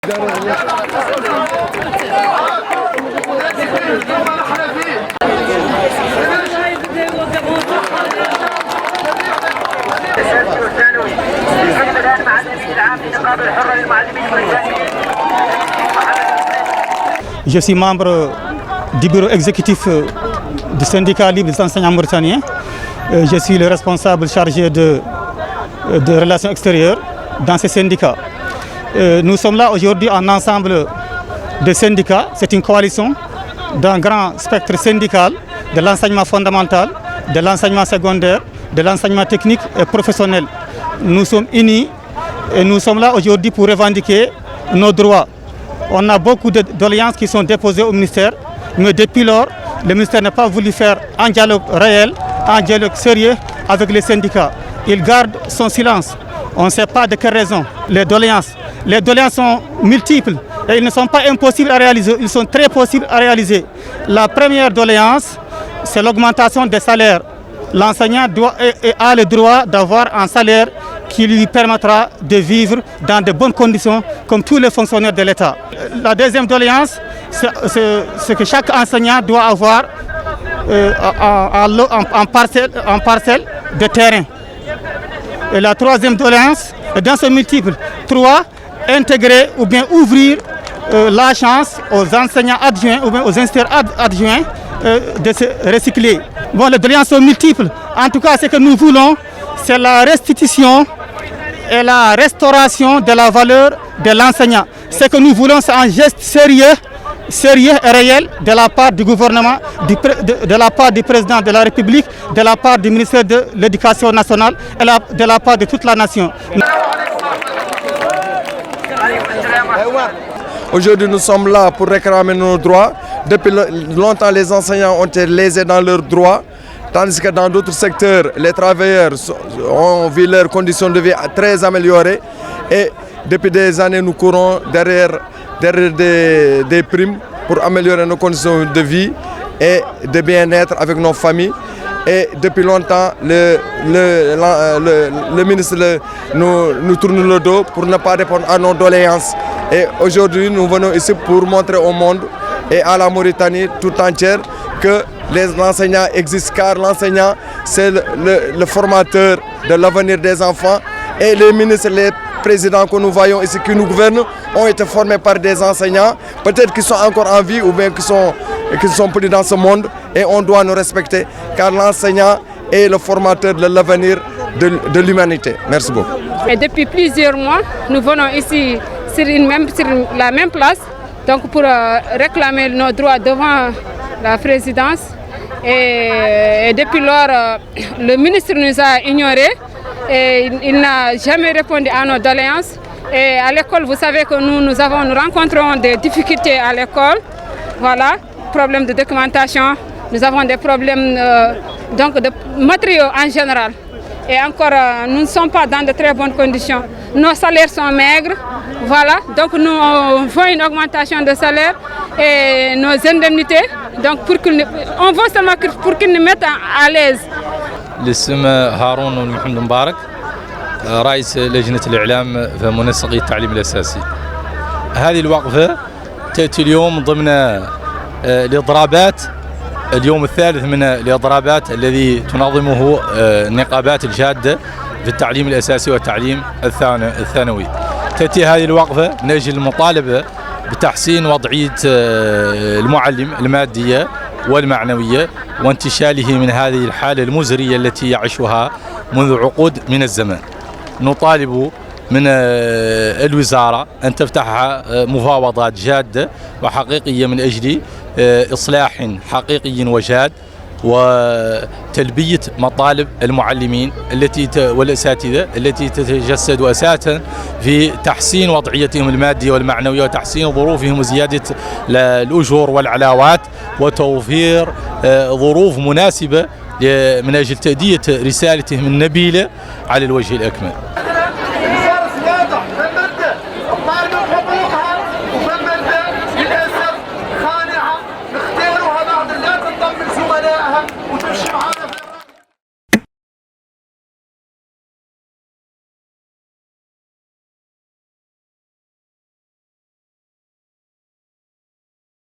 Je suis membre du bureau exécutif du syndicat libre des enseignants mauritaniens. Je suis le responsable chargé de relations extérieures dans ces syndicats. Nous sommes là aujourd'hui en ensemble de syndicats. C'est une coalition d'un grand spectre syndical de l'enseignement fondamental, de l'enseignement secondaire, de l'enseignement technique et professionnel. Nous sommes unis et nous sommes là aujourd'hui pour revendiquer nos droits. On a beaucoup de doléances qui sont déposées au ministère, mais depuis lors, le ministère n'a pas voulu faire un dialogue réel, un dialogue sérieux avec les syndicats. Il garde son silence. On ne sait pas de quelle raison. Les doléances sont multiples et ils ne sont pas impossibles à réaliser, ils sont très possibles à réaliser. La première doléance, c'est l'augmentation des salaires. L'enseignant a le droit d'avoir un salaire qui lui permettra de vivre dans de bonnes conditions comme tous les fonctionnaires de l'État. La deuxième doléance, c'est que chaque enseignant doit avoir en parcelle de terrain. Et la troisième doléance, dans ce multiple, intégrer ou bien ouvrir la chance aux enseignants adjoints ou bien aux instituteurs adjoints de se recycler. Bon, les doléances sont multiples. En tout cas, ce que nous voulons, c'est la restitution et la restauration de la valeur de l'enseignant. Ce que nous voulons, c'est un geste sérieux et réel de la part du gouvernement, de la part du président de la République, de la part du ministère de l'Éducation nationale et de la part de toute la nation. Aujourd'hui, nous sommes là pour réclamer nos droits. Depuis longtemps, les enseignants ont été lésés dans leurs droits, tandis que dans d'autres secteurs, les travailleurs ont vu leurs conditions de vie très améliorées. Et depuis des années, nous courons derrière des primes pour améliorer nos conditions de vie et de bien-être avec nos familles. Et depuis longtemps, le ministre nous tourne le dos pour ne pas répondre à nos doléances. Et aujourd'hui, nous venons ici pour montrer au monde et à la Mauritanie tout entière que les enseignants existent, car l'enseignant, c'est le formateur de l'avenir des enfants. Et les ministres, les présidents que nous voyons ici, qui nous gouvernent, ont été formés par des enseignants, peut-être qu'ils sont encore en vie ou bien qu'ils sont plus dans ce monde, et on doit nous respecter, car l'enseignant est le formateur de l'avenir de l'humanité. Merci beaucoup. Et depuis plusieurs mois, nous venons ici sur la même place, donc pour réclamer nos droits devant la présidence. Et depuis lors, le ministre nous a ignorés et il n'a jamais répondu à nos doléances. Et à l'école, vous savez que nous rencontrons des difficultés à l'école. Voilà, problèmes de documentation, nous avons des problèmes donc de matériaux en général. Et encore, nous ne sommes pas dans de très bonnes conditions. Nos salaires sont maigres, voilà, donc nous voulons une augmentation de salaire et nos indemnités, donc on veut seulement pour qu'ils nous mettent à l'aise. الاسم هارون محمد مبارك، رئيس لجنة الإعلام في منسقي التعليم الأساسي. هذه الوقفة تأتي اليوم ضمن الإضرابات، اليوم الثالث من الإضرابات الذي تنظمه النقابات الجادة في التعليم الأساسي والتعليم الثانوي. تأتي هذه الوقفة من أجل المطالبة بتحسين وضعية المعلم المادية والمعنوية وانتشاله من هذه الحالة المزرية التي يعيشها منذ عقود من الزمن. نطالب من الوزارة أن تفتح مفاوضات جادة وحقيقية من أجل إصلاح حقيقي وجاد وتلبية مطالب المعلمين والأساتذة التي تتجسد أساسا في تحسين وضعيتهم المادية والمعنوية وتحسين ظروفهم وزيادة الأجور والعلاوات وتوفير ظروف مناسبة من أجل تأدية رسالتهم النبيلة على الوجه الأكمل.